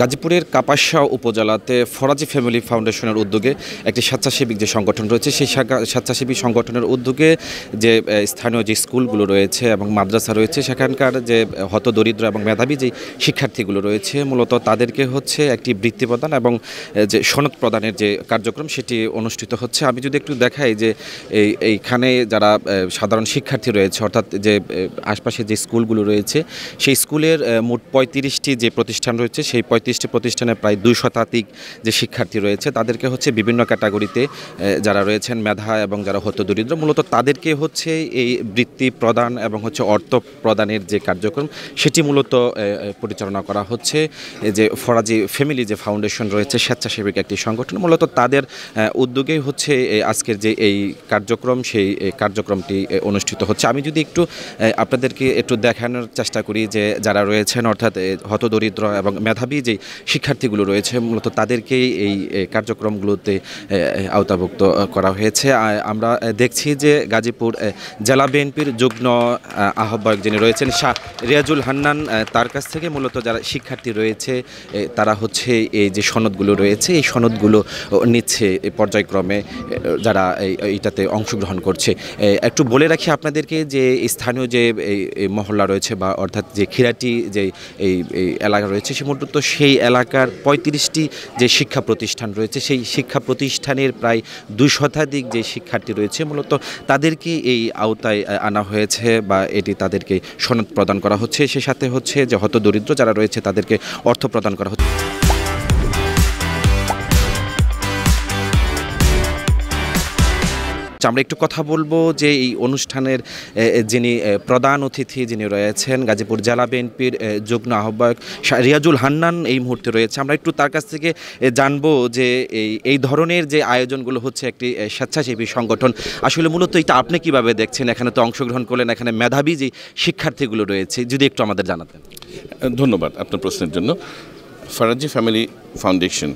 গাজীপুরের কাপাসিয়া উপজেলাতে ফরাজি ফ্যামিলি ফাউন্ডেশনের উদ্যোগে একটি স্বেচ্ছাসেবী যে সংগঠন রয়েছে, সেই স্বেচ্ছাসেবী সংগঠনের উদ্যোগে যে স্থানীয় যে স্কুলগুলো রয়েছে এবং মাদ্রাসা রয়েছে, সেখানকার যে হতদরিদ্র এবং মেধাবী যে শিক্ষার্থীগুলো রয়েছে, মূলত তাদেরকে হচ্ছে একটি বৃত্তি প্রদান এবং যে সনদ প্রদানের যে কার্যক্রম সেটি অনুষ্ঠিত হচ্ছে। আমি যদি একটু দেখাই যে এইখানে যারা সাধারণ শিক্ষার্থী রয়েছে, অর্থাৎ যে আশপাশে যে স্কুলগুলো রয়েছে, সেই স্কুলের মোট 35টি যে প্রতিষ্ঠান রয়েছে, সেই 35টি প্রতিষ্ঠানে প্রায় 2 শতাধিক যে শিক্ষার্থী রয়েছে, তাদেরকে হচ্ছে বিভিন্ন ক্যাটাগরিতে যারা রয়েছেন মেধা এবং যারা হতদরিদ্র, মূলত তাদেরকে হচ্ছে এই বৃত্তি প্রদান এবং হচ্ছে অর্থ প্রদানের যে কার্যক্রম সেটি মূলত পরিচালনা করা হচ্ছে। যে ফরাজি ফ্যামিলি যে ফাউন্ডেশন রয়েছে, স্বেচ্ছাসেবী একটি সংগঠন, মূলত তাদের উদ্যোগেই হচ্ছে আজকের যে এই কার্যক্রম, সেই কার্যক্রমটি অনুষ্ঠিত হচ্ছে। আমি যদি একটু আপনাদেরকে একটু দেখানোর চেষ্টা করি যে যারা রয়েছেন, অর্থাৎ হতদরিদ্র এবং মেধাবী যে শিক্ষার্থীগুলো রয়েছে, মূলত তাদেরকেই এই কার্যক্রমগুলোতে আওতাভুক্ত করা হয়েছে। আমরা দেখছি যে গাজীপুর জেলা বিএনপির যুগ্ম আহ্বায়ক যিনি রয়েছেন শাহ রিয়াজুল হান্নান, তার কাছ থেকে মূলত যারা শিক্ষার্থী রয়েছে তারা হচ্ছে এই যে সনদগুলো রয়েছে, এই সনদগুলো নিচ্ছে পর্যায়ক্রমে যারা এইটাতে অংশগ্রহণ করছে। একটু বলে রাখি আপনাদেরকে যে স্থানীয় যে মহল্লা রয়েছে বা অর্থাৎ যে খিরাটি যে এই এলাকা রয়েছে, সে মূলত সেই এলাকার 35টি যে শিক্ষা প্রতিষ্ঠান রয়েছে, সেই শিক্ষা প্রতিষ্ঠানের প্রায় 2 শতাধিক যে শিক্ষার্থী রয়েছে, মূলত তাদেরকে এই আওতায় আনা হয়েছে বা এটি তাদেরকে সনদ প্রদান করা হচ্ছে। সে সাথে হচ্ছে যে হতদরিদ্র যারা রয়েছে তাদেরকে অর্থ প্রদান করা হচ্ছে। আমরা একটু কথা বলবো যে এই অনুষ্ঠানের যিনি প্রধান অতিথি যিনি রয়েছেন, গাজীপুর জেলা বিএনপির যুগ্ম আহ্বায়ক রিয়াজুল হান্নান এই মুহূর্তে রয়েছে। আমরা একটু তার কাছ থেকে জানবো যে এই ধরনের যে আয়োজনগুলো হচ্ছে একটি স্বেচ্ছাসেবী সংগঠন, আসলে মূলত এটা আপনি কিভাবে দেখছেন? এখানে তো অংশগ্রহণ করলেন, এখানে মেধাবী যে শিক্ষার্থীগুলো রয়েছে, যদি একটু আমাদের জানাতেন। ধন্যবাদ আপনার প্রশ্নের জন্য। ফরাজি ফ্যামিলি ফাউন্ডেশন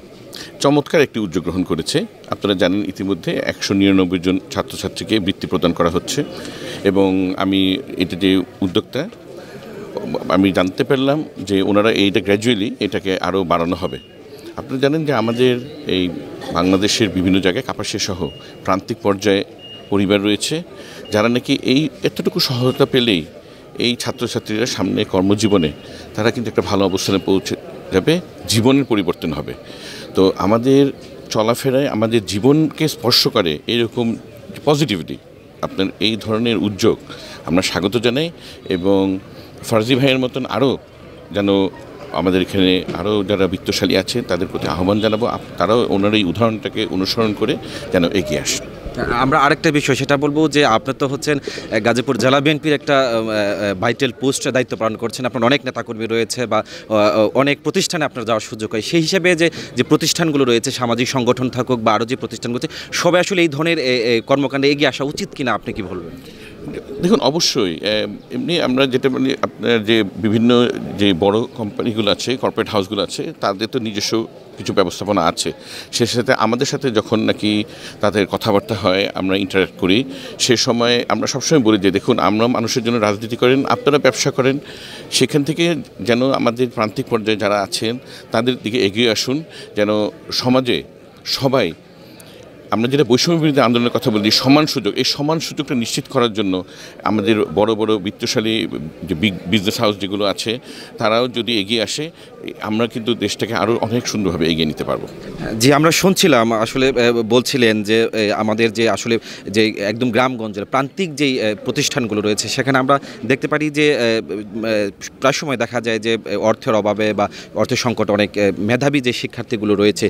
চমৎকার একটি উদ্যোগ গ্রহণ করেছে। আপনারা জানেন ইতিমধ্যে 199 জন ছাত্রছাত্রীকে বৃত্তি প্রদান করা হচ্ছে এবং আমি এটা যে উদ্যোগটা আমি জানতে পারলাম যে ওনারা এইটা গ্র্যাজুয়ালি এটাকে আরও বাড়ানো হবে। আপনারা জানেন যে আমাদের এই বাংলাদেশের বিভিন্ন জায়গায় কাপাসিয়া সহ প্রান্তিক পর্যায়ে পরিবার রয়েছে যারা নাকি এই এতটুকু সহায়তা পেলেই এই ছাত্রছাত্রীরা সামনে কর্মজীবনে তারা কিন্তু একটা ভালো অবস্থানে পৌঁছে যাবে, জীবনের পরিবর্তন হবে। তো আমাদের চলাফেরায় আমাদের জীবনকে স্পর্শ করে এরকম পজিটিভিটি আপনার এই ধরনের উদ্যোগ আমরা স্বাগত জানাই এবং ফরাজি ভাইয়ের মতন আরও যেন আমাদের এখানে আরও যারা বিত্তশালী আছে তাদের প্রতি আহ্বান জানাবো, তারাও ওনার এই উদাহরণটাকে অনুসরণ করে যেন এগিয়ে আসে। আমরা আরেকটা বিষয় সেটা বলবো যে আপনি তো হচ্ছেন গাজীপুর জেলা বিএনপির একটা ভাইটাল পোস্টে দায়িত্ব পালন করছেন, আপনার অনেক নেতাকর্মী রয়েছে বা অনেক প্রতিষ্ঠানে আপনার যাওয়ার সুযোগ হয়। সেই হিসেবে যে প্রতিষ্ঠানগুলো রয়েছে, সামাজিক সংগঠন থাকুক বা আরও যে প্রতিষ্ঠানগুলো আছে, সবাই আসলে এই ধরনের কর্মকাণ্ডে এগিয়ে আসা উচিত কিনা, আপনি কি বলবেন? দেখুন, অবশ্যই এমনি আমরা যেটা মানে আপনার যে বিভিন্ন যে বড় কোম্পানিগুলো আছে, কর্পোরেট হাউসগুলো আছে, তাদের তো নিজস্ব কিছু ব্যবস্থাপনা আছে। সে সাথে আমাদের সাথে যখন নাকি তাদের কথাবার্তা হয়, আমরা ইন্টারাক্ট করি, সে সময় আমরা সবসময় বলি যে দেখুন, আমরা মানুষের জন্য রাজনীতি করেন, আপনারা ব্যবসা করেন, সেখান থেকে যেন আমাদের প্রান্তিক পর্যায়ে যারা আছেন তাদের দিকে এগিয়ে আসুন, যেন সমাজে সবাই আমরা যেটা বৈষম্য বিরোধী আন্দোলনের কথা বলি, সমান সুযোগ, এই সমান সুযোগটা নিশ্চিত করার জন্য আমাদের বড় বড় বিত্তশালী যে বিজনেস হাউস যেগুলো আছে তারাও যদি এগিয়ে আসে, আমরা কিন্তু দেশটাকে আরও অনেক সুন্দরভাবে এগিয়ে নিতে পারবো। জি, আমরা শুনছিলাম আসলে বলছিলেন যে আমাদের যে আসলে যে একদম গ্রামগঞ্জের প্রান্তিক যেই প্রতিষ্ঠানগুলো রয়েছে, সেখানে আমরা দেখতে পারি যে প্রায় সময় দেখা যায় যে অর্থের অভাবে বা অর্থের সংকট অনেক মেধাবী যে শিক্ষার্থীগুলো রয়েছে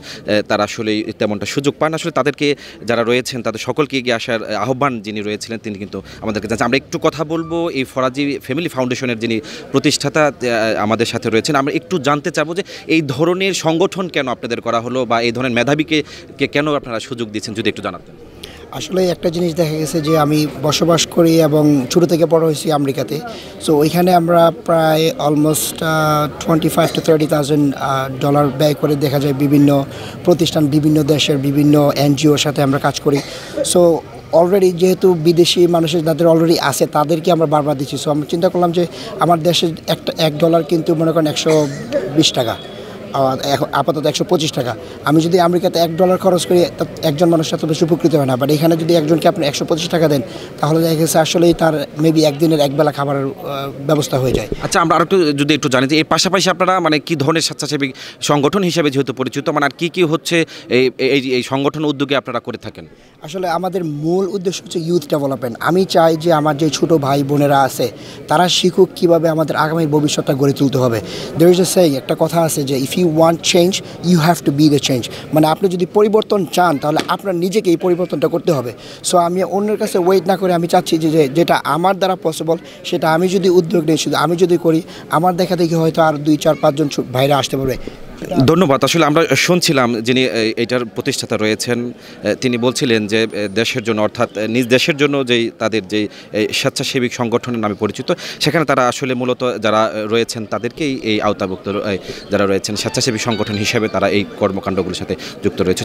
তারা আসলে তেমনটা সুযোগ পান। আসলে তাদেরকে যারা রয়েছেন তাদের সকলকে এগিয়ে আসার আহ্বান যিনি রয়েছিলেন তিনি কিন্তু আমাদেরকে জানাচ্ছেন। আমরা একটু কথা বলবো এই ফরাজি ফ্যামিলি ফাউন্ডেশনের যিনি প্রতিষ্ঠাতা আমাদের সাথে রয়েছেন। আমরা একটু জানতে চাবো যে এই ধরনের সংগঠন কেন আপনাদের করা হলো বা এই ধরনের মেধাবীকে কেন আপনারা সুযোগ দিচ্ছেন, যদি একটু জানাতেন। আসলে একটা জিনিস দেখা গেছে যে আমি বসবাস করি এবং ছোটো থেকে বড় হয়েছি আমেরিকাতে। সো ওইখানে আমরা প্রায় অলমোস্ট $25,000 to $30,000 ব্যয় করে দেখা যায় বিভিন্ন প্রতিষ্ঠান, বিভিন্ন দেশের বিভিন্ন এনজিওর সাথে আমরা কাজ করি। সো অলরেডি যেহেতু বিদেশি মানুষের যাদের অলরেডি আছে তাদেরকে আমরা বারবার দিচ্ছি। সো আমরা চিন্তা করলাম যে আমার দেশে $1 কিন্তু মনে করেন 120 টাকা। আপাতত 125 টাকা। আমি যদি আমেরিকাতে $1 খরচ করি একজন মানুষ এত বেশি উপকৃত হয় না, বাট এখানে যদি একজনকে আপনি 125 টাকা দেন তাহলে দেখা গেছে আসলেই তার মেবি একদিনের একবেলা খাবারের ব্যবস্থা হয়ে যায়। আচ্ছা, আমরা যদি একটু জানি যে এর পাশাপাশি আপনারা মানে কি ধরনের স্বেচ্ছাসেবী সংগঠন হিসেবে যেহেতু পরিচিত, মানে আর কি হচ্ছে এই সংগঠন উদ্যোগে আপনারা করে থাকেন? আসলে আমাদের মূল উদ্দেশ্য হচ্ছে ইউথ ডেভেলপমেন্ট। আমি চাই যে আমার যে ছোটো ভাই বোনেরা আছে তারা শিখুক কীভাবে আমাদের আগামী ভবিষ্যৎটা গড়ে তুলতে হবে। দেয়ার ইজ এ সেইং, একটা কথা আছে যে if you want change you have to be the change. মানে আপনি যদি পরিবর্তন চান তাহলে আপনার নিজেকে এই পরিবর্তনটা করতে হবে। সো আমি অন্যের কাছে ওয়েট না করে আমি চাচ্ছি যে যেটা আমার দ্বারা পসিবল সেটা আমি যদি উদ্যোগ নিই, শুধু আমি যদি করি, আমার দেখা দেখি হয়তো আর 2-4-5 জন ভাইরা আসতে পারবে। ধন্যবাদ। আসলে আমরা শুনছিলাম যিনি এইটার প্রতিষ্ঠাতা রয়েছেন, তিনি বলছিলেন যে দেশের জন্য, অর্থাৎ নিজ দেশের জন্য যেই তাদের যেই স্বেচ্ছাসেবী সংগঠনের নামে পরিচিত, সেখানে তারা আসলে মূলত যারা রয়েছেন তাদেরকেই এই আওতাভুক্ত যারা রয়েছেন স্বেচ্ছাসেবী সংগঠন হিসেবে তারা এই কর্মকাণ্ডগুলোর সাথে যুক্ত রয়েছে।